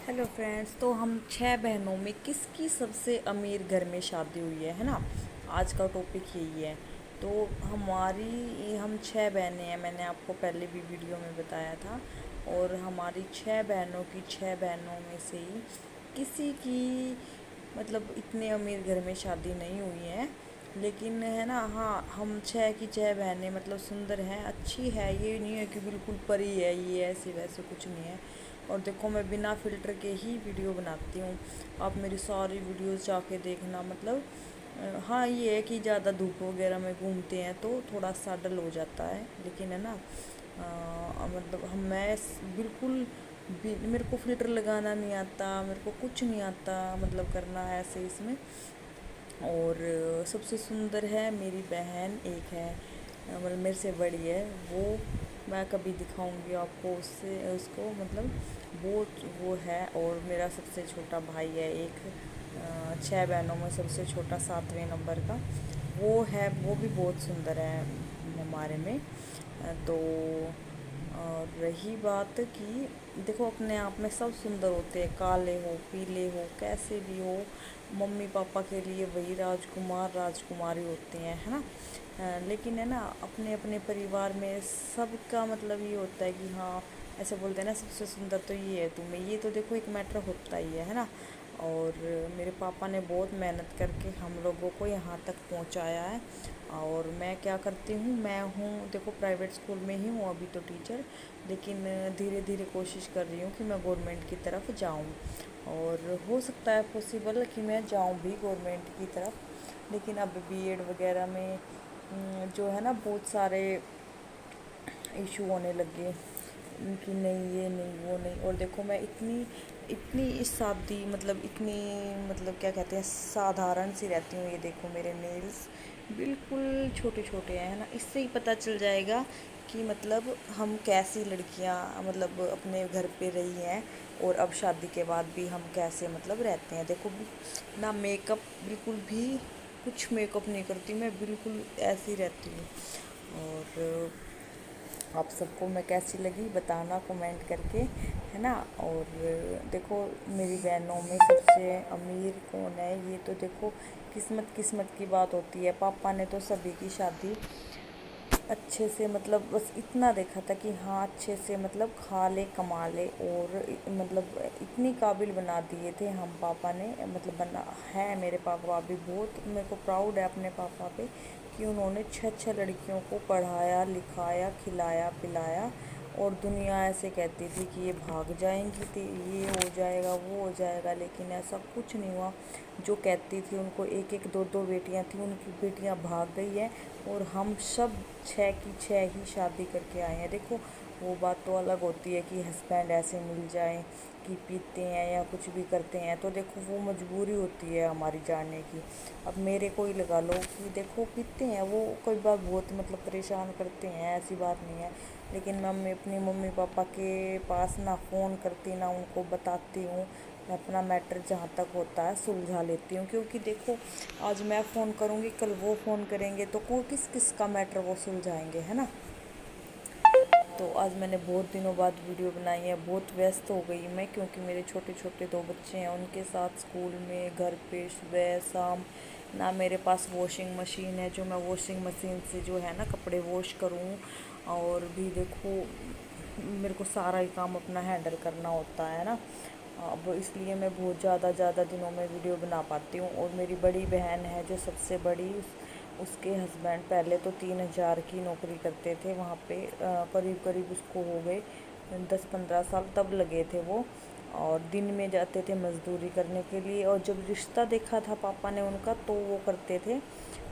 Hello friends. तो हम 6 बहनों में किसकी सबसे अमीर घर में शादी हुई है ना। आज का टॉपिक यही है। तो हम 6 बहनें हैं, मैंने आपको पहले भी वीडियो में बताया था। और हमारी 6 बहनों की 6 बहनों में से ही किसी की मतलब इतने अमीर घर में शादी नहीं हुई है। लेकिन है ना, हाँ, हम 6 की 6 बहनें मतलब सुंदर हैं, अच्छी है। ये नहीं है कि बिल्कुल परी है, ये ऐसे वैसे कुछ नहीं है। और देखो, मैं बिना फ़िल्टर के ही वीडियो बनाती हूँ। आप मेरी सारी वीडियोस जाके देखना। मतलब हाँ, ये है कि ज़्यादा धूप वगैरह में घूमते हैं तो थोड़ा सा डल हो जाता है, लेकिन है ना, मतलब बिल्कुल भी मेरे को फ़िल्टर लगाना नहीं आता, मेरे को कुछ नहीं आता मतलब करना है ऐसे इसमें। और सबसे सुंदर है मेरी बहन, एक है मतलब मेरे से बड़ी है वो। मैं कभी दिखाऊंगी आपको उससे उसको मतलब वो है। और मेरा सबसे छोटा भाई है एक, 6 बहनों में सबसे छोटा 7वें नंबर का वो है। वो भी बहुत सुंदर है हमारे में। तो और रही बात कि देखो, अपने आप में सब सुंदर होते हैं, काले हो पीले हो कैसे भी हो। मम्मी पापा के लिए वही राजकुमार राजकुमारी होते हैं, है ना। लेकिन है ना, अपने अपने परिवार में सबका मतलब ये होता है कि हाँ, ऐसे बोलते हैं ना, सबसे सुंदर तो ये है तुम्हें। ये तो देखो एक मैटर होता ही है ना। और मेरे पापा ने बहुत मेहनत करके हम लोगों को यहाँ तक पहुँचाया है। और मैं क्या करती हूँ, मैं हूँ देखो प्राइवेट स्कूल में ही हूँ अभी तो टीचर। लेकिन धीरे धीरे कोशिश कर रही हूँ कि मैं गवर्नमेंट की तरफ जाऊँ। और हो सकता है पॉसिबल कि मैं जाऊँ भी गवर्नमेंट की तरफ। लेकिन अब बीएड वगैरह में जो है ना, बहुत सारे इशू होने लगे कि नहीं ये नहीं वो नहीं। और देखो, मैं इतनी इतनी इस शादी मतलब इतनी मतलब क्या कहते हैं, साधारण सी रहती हूँ। ये देखो मेरे नेल्स बिल्कुल छोटे छोटे हैं, है ना। इससे ही पता चल जाएगा कि मतलब हम कैसी लड़कियाँ मतलब अपने घर पे रही हैं। और अब शादी के बाद भी हम कैसे मतलब रहते हैं। देखो ना, मेकअप बिल्कुल भी कुछ मेकअप नहीं करती मैं, बिल्कुल ऐसी रहती हूँ। और आप सबको मैं कैसी लगी बताना कमेंट करके, है ना। और देखो, मेरी बहनों में सबसे अमीर कौन है ये तो देखो किस्मत किस्मत की बात होती है। पापा ने तो सभी की शादी अच्छे से मतलब बस इतना देखा था कि हाँ, अच्छे से मतलब खा ले कमा ले। और मतलब इतनी काबिल बना दिए थे हम पापा ने, मतलब बना है मेरे पापा भी। बहुत मेरे को प्राउड है अपने पापा पे कि उन्होंने 6 6 लड़कियों को पढ़ाया लिखाया खिलाया पिलाया। और दुनिया ऐसे कहती थी कि ये भाग जाएंगी तो ये हो जाएगा वो हो जाएगा, लेकिन ऐसा कुछ नहीं हुआ। जो कहती थी उनको एक एक दो दो बेटियां थी, उनकी बेटियां भाग गई है। और हम सब 6 की 6 ही शादी करके आए हैं। देखो, वो बात तो अलग होती है कि हस्बैंड ऐसे मिल जाए कि पीते हैं या कुछ भी करते हैं, तो देखो वो मजबूरी होती है हमारी जाने की। अब मेरे को ही लगा लो कि देखो पीते हैं वो, कोई बार बहुत मतलब परेशान करते हैं, ऐसी बात नहीं है। लेकिन मैं अपनी मम्मी पापा के पास ना फ़ोन करती ना उनको बताती हूँ। मैं अपना मैटर जहाँ तक होता है सुलझा लेती हूँ, क्योंकि देखो आज मैं फ़ोन करूँगी कल वो फ़ोन करेंगे तो को किस किस का मैटर वो सुलझाएंगे, है ना। तो आज मैंने बहुत दिनों बाद वीडियो बनाई है। बहुत व्यस्त हो गई मैं, क्योंकि मेरे छोटे छोटे 2 बच्चे हैं, उनके साथ स्कूल में घर पे सुबह शाम। ना मेरे पास वॉशिंग मशीन है जो मैं वॉशिंग मशीन से जो है ना कपड़े वॉश करूँ। और भी देखो, मेरे को सारा ही काम अपना हैंडल करना होता है ना। अब इसलिए मैं बहुत ज़्यादा दिनों में वीडियो बना पाती हूँ। और मेरी बड़ी बहन है जो सबसे बड़ी, उसके हस्बैंड पहले तो 3,000 की नौकरी करते थे वहाँ पे। करीब करीब उसको हो गए 10 15 साल तब लगे थे वो। और दिन में जाते थे मज़दूरी करने के लिए। और जब रिश्ता देखा था पापा ने उनका तो वो करते थे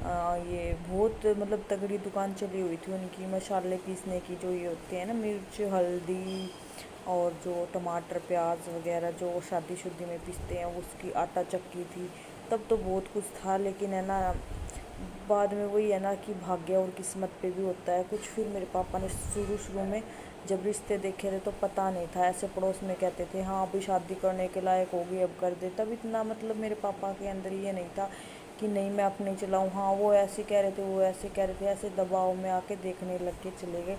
ये बहुत मतलब तगड़ी दुकान चली हुई थी उनकी, मसाले पीसने की, जो ये होते हैं ना मिर्च हल्दी और जो टमाटर प्याज वगैरह जो शादी शुदी में पीसते हैं, उसकी आटा चक्की थी। तब तो बहुत कुछ था, लेकिन है ना, बाद में वही है ना कि भाग्य और किस्मत पे भी होता है कुछ। फिर मेरे पापा ने शुरू शुरू में जब रिश्ते देखे थे तो पता नहीं था, ऐसे पड़ोस में कहते थे हाँ अभी शादी करने के लायक होगी अब कर दे। तब इतना मतलब मेरे पापा के अंदर ये नहीं था कि नहीं मैं अपने चलाऊँ। हाँ, वो ऐसे कह रहे थे वो ऐसे कह रहे थे, ऐसे दबाव में आके देखने लग के चले गए।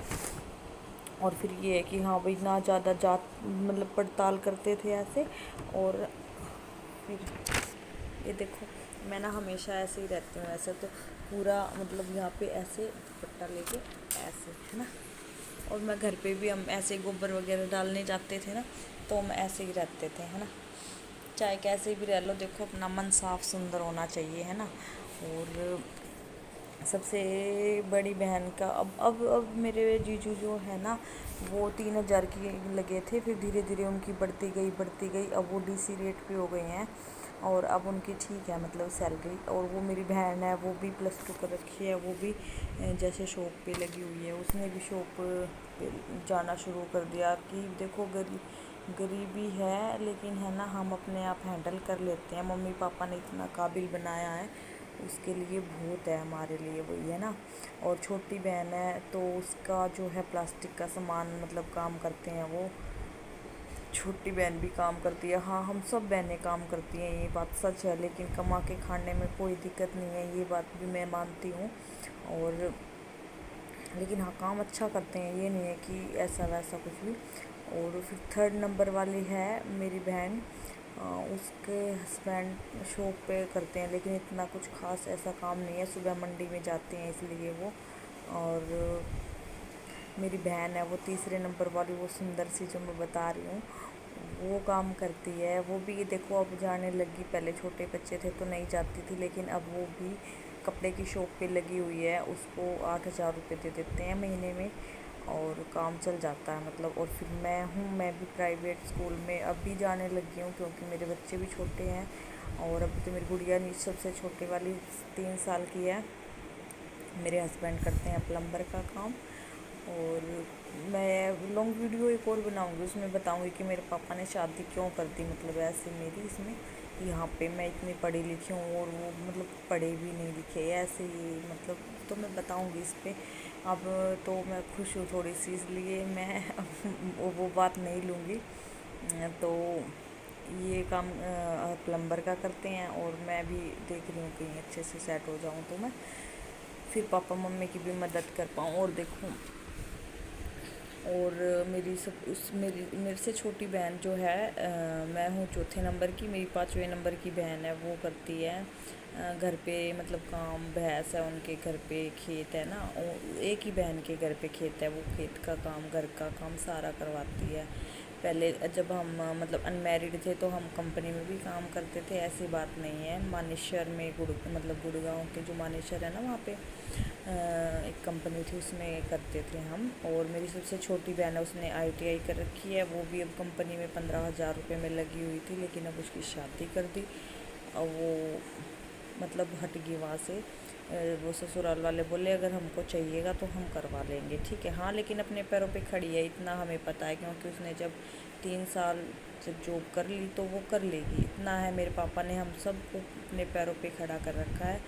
और फिर ये है कि हाँ भाई ना ज़्यादा जात मतलब पड़ताल करते थे ऐसे। और फिर ये देखो, मैं ना हमेशा ऐसे ही रहती हूँ, ऐसे तो पूरा मतलब यहाँ पे ऐसे दुपट्टा लेके ऐसे, है ना। और मैं घर पे भी हम ऐसे गोबर वगैरह डालने जाते थे ना, तो हम ऐसे ही रहते थे, है ना। चाहे कैसे भी रह लो, देखो अपना मन साफ सुंदर होना चाहिए, है ना। और सबसे बड़ी बहन का अब मेरे जीजू जो है ना, वो 3,000 की लगे थे, फिर धीरे धीरे उनकी बढ़ती गई, अब वो डीसी रेट पे हो गए हैं। और अब उनकी ठीक है मतलब सैलरी। और वो मेरी बहन है, वो भी +2 कर रखी है, वो भी जैसे शॉप पे लगी हुई है, उसने भी शॉप पे जाना शुरू कर दिया। कि देखो गरीबी है, लेकिन है ना हम अपने आप हैंडल कर लेते हैं, मम्मी पापा ने इतना काबिल बनाया है, उसके लिए बहुत है हमारे लिए, वही है ना। और छोटी बहन है तो उसका जो है प्लास्टिक का सामान मतलब काम करते हैं वो, छोटी बहन भी काम करती है। हाँ हम सब बहनें काम करती हैं, ये बात सच है, लेकिन कमा के खाने में कोई दिक्कत नहीं है, ये बात भी मैं मानती हूँ। और लेकिन हाँ काम अच्छा करते हैं, ये नहीं है कि ऐसा वैसा कुछ भी। और फिर 3rd नंबर वाली है मेरी बहन, उसके हस्बैंड शॉप पे करते हैं, लेकिन इतना कुछ खास ऐसा काम नहीं है, सुबह मंडी में जाते हैं इसलिए वो। और मेरी बहन है वो 3रे नंबर वाली, वो सुंदर सी जो मैं बता रही हूँ, वो काम करती है। वो भी ये देखो अब जाने लगी, पहले छोटे बच्चे थे तो नहीं जाती थी, लेकिन अब वो भी कपड़े की शॉप पे लगी हुई है, उसको 8,000 रुपये दे देते हैं महीने में, और काम चल जाता है मतलब। और फिर मैं भी प्राइवेट स्कूल में अब भी जाने लगी हूँ, क्योंकि मेरे बच्चे भी छोटे हैं। और अभी तो मेरी गुड़िया नहीं, सबसे छोटे वाली 3 साल की है। मेरे हस्बैंड करते हैं प्लम्बर का काम। और मैं लॉन्ग वीडियो एक और बनाऊंगी, उसमें बताऊंगी कि मेरे पापा ने शादी क्यों कर दी, मतलब ऐसे मेरी इसमें, यहाँ पे मैं इतनी पढ़ी लिखी हूँ और वो मतलब पढ़े भी नहीं लिखे ऐसे ही मतलब। तो मैं बताऊंगी इस पे। अब तो मैं खुश हूँ थोड़ी सी, इसलिए मैं वो बात नहीं लूँगी। तो ये काम प्लम्बर का करते हैं, और मैं भी देख रही हूँ कहीं अच्छे से सेट हो जाऊँ, तो मैं फिर पापा मम्मी की भी मदद कर पाऊँ। और देखूँ, और मेरी सब उस मेरे से छोटी बहन जो है, मैं हूँ 4थे नंबर की, मेरी 5वें नंबर की बहन है, वो करती है घर पे मतलब काम, भैंस है उनके घर पे, खेत है ना, एक ही बहन के घर पे खेत है, वो खेत का काम घर का काम सारा करवाती है। पहले जब हम मतलब अनमैरिड थे तो हम कंपनी में भी काम करते थे, ऐसी बात नहीं है। मानेश्वर में मतलब गुड़गांव के जो मानेश्वर है ना, वहाँ पे एक कंपनी थी, उसमें करते थे हम। और मेरी सबसे छोटी बहन है, उसने ITI कर रखी है, वो भी अब कंपनी में 15,000 रुपये में लगी हुई थी, लेकिन अब उसकी शादी कर दी। अब वो मतलब हट गई वहाँ से। वो ससुराल वाले बोले अगर हमको चाहिएगा तो हम करवा लेंगे, ठीक है। हाँ लेकिन अपने पैरों पे खड़ी है, इतना हमें पता है, क्योंकि उसने जब 3 साल जब जॉब कर ली तो वो कर लेगी, इतना है। मेरे पापा ने हम सबको अपने पैरों पे खड़ा कर रखा है।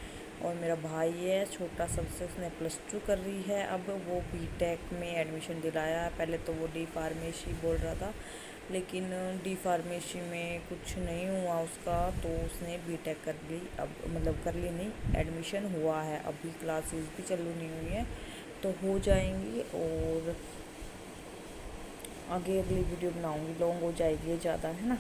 और मेरा भाई है छोटा सबसे, उसने +2 कर रही है, अब वो B.Tech में एडमिशन दिलाया है। पहले तो वो D फार्मेसी बोल रहा था, लेकिन D फार्मेसी में कुछ नहीं हुआ उसका, तो उसने B.Tech कर ली। अब मतलब कर ली नहीं, एडमिशन हुआ है, अभी क्लासेस भी चालू नहीं हुई है, तो हो जाएंगी। और आगे अगली वीडियो बनाऊंगी, लॉन्ग हो जाएगी ज़्यादा, है ना।